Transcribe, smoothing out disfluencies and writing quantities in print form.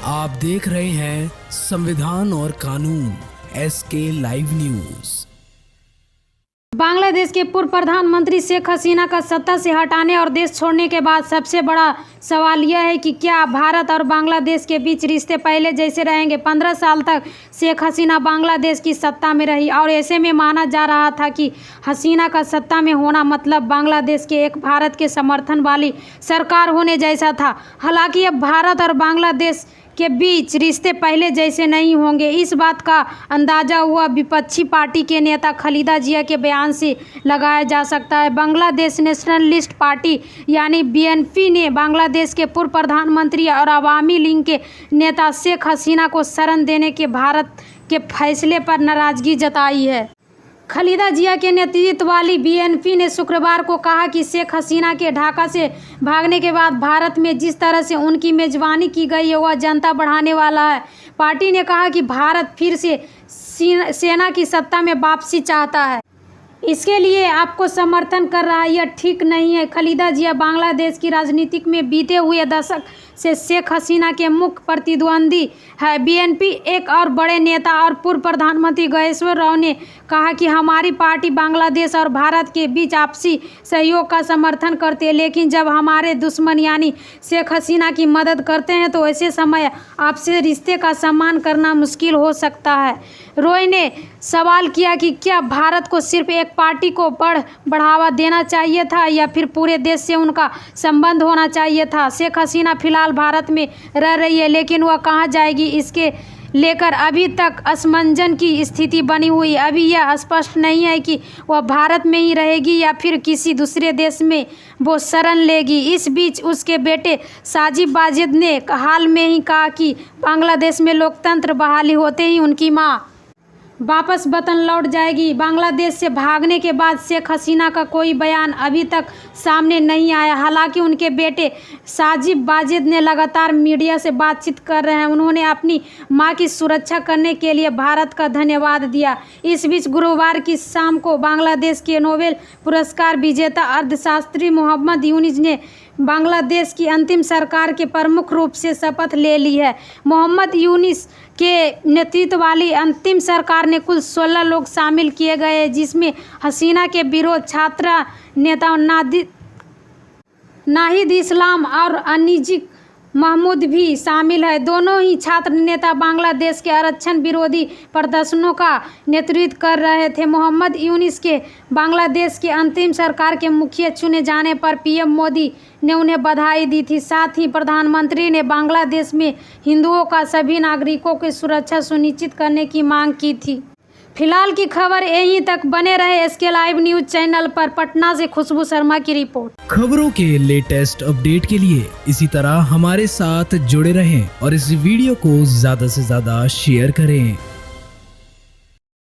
आप देख रहे हैं संविधान और कानून SK लाइव न्यूज। बांग्लादेश के पूर्व प्रधानमंत्री शेख हसीना का सत्ता से हटाने और देश छोड़ने के बाद सबसे बड़ा सवाल यह है कि क्या भारत और बांग्लादेश के बीच रिश्ते पहले जैसे रहेंगे। 15 साल तक शेख हसीना बांग्लादेश की सत्ता में रही और ऐसे में माना जा रहा था कि हसीना का सत्ता में होना मतलब बांग्लादेश के एक भारत के समर्थन वाली सरकार होने जैसा था। हालांकि अब भारत और बांग्लादेश के बीच रिश्ते पहले जैसे नहीं होंगे, इस बात का अंदाज़ा हुआ विपक्षी पार्टी के नेता खालिदा जिया के बयान से लगाया जा सकता है। बांग्लादेश नेशनलिस्ट पार्टी यानी BNP ने बांग्लादेश के पूर्व प्रधानमंत्री और अवामी लीग के नेता शेख हसीना को शरण देने के भारत के फैसले पर नाराज़गी जताई है। खालिदा जिया के नेतृत्व वाली BNP ने शुक्रवार को कहा कि शेख हसीना के ढाका से भागने के बाद भारत में जिस तरह से उनकी मेजबानी की गई है वह जनता बढ़ाने वाला है। पार्टी ने कहा कि भारत फिर से सेना की सत्ता में वापसी चाहता है, इसके लिए आपको समर्थन कर रहा है, यह ठीक नहीं है। खालिदा जिया बांग्लादेश की राजनीति में बीते हुए दशक से शेख हसीना के मुख्य प्रतिद्वंदी है। BNP एक और बड़े नेता और पूर्व प्रधानमंत्री गहेश्वर राव ने कहा कि हमारी पार्टी बांग्लादेश और भारत के बीच आपसी सहयोग का समर्थन करती है, लेकिन जब हमारे दुश्मन यानी शेख हसीना की मदद करते हैं तो ऐसे समय आपसे रिश्ते का सम्मान करना मुश्किल हो सकता है। रॉय ने सवाल किया कि क्या भारत को सिर्फ एक पार्टी को बढ़ावा देना चाहिए था या फिर पूरे देश से उनका संबंध होना चाहिए था। शेख हसीना फिलहाल भारत में रह रही है, लेकिन वह कहाँ जाएगी इसके लेकर अभी तक असमंजस की स्थिति बनी हुई है। अभी यह स्पष्ट नहीं है कि वह भारत में ही रहेगी या फिर किसी दूसरे देश में वो शरण लेगी। इस बीच उसके बेटे साजिद वाजिद ने हाल में ही कहा कि बांग्लादेश में लोकतंत्र बहाली होते ही उनकी मां वापस वतन लौट जाएगी। बांग्लादेश से भागने के बाद शेख हसीना का कोई बयान अभी तक सामने नहीं आया। हालांकि उनके बेटे साजिद वाजिद ने लगातार मीडिया से बातचीत कर रहे हैं। उन्होंने अपनी मां की सुरक्षा करने के लिए भारत का धन्यवाद दिया। इस बीच गुरुवार की शाम को बांग्लादेश के नोबेल पुरस्कार विजेता अर्थशास्त्री मोहम्मद यूनिस ने बांग्लादेश की अंतिम सरकार के प्रमुख रूप से शपथ ले ली है। मोहम्मद यूनिस के नेतृत्व वाली अंतिम सरकार ने कुल 16 लोग शामिल किए गए, जिसमें हसीना के विरोध छात्र नेता नाहिद इस्लाम और अनीजिक महमूद भी शामिल है। दोनों ही छात्र नेता बांग्लादेश के आरक्षण विरोधी प्रदर्शनों का नेतृत्व कर रहे थे। मोहम्मद यूनिस के बांग्लादेश के अंतिम सरकार के मुखिया चुने जाने पर PM मोदी ने उन्हें बधाई दी थी। साथ ही प्रधानमंत्री ने बांग्लादेश में हिंदुओं का सभी नागरिकों की सुरक्षा सुनिश्चित करने की मांग की थी। फिलहाल की खबर यहीं तक। बने रहे SK लाइव न्यूज चैनल पर। पटना से खुशबू शर्मा की रिपोर्ट। खबरों के लेटेस्ट अपडेट के लिए इसी तरह हमारे साथ जुड़े रहें और इस वीडियो को ज्यादा से ज्यादा शेयर करें।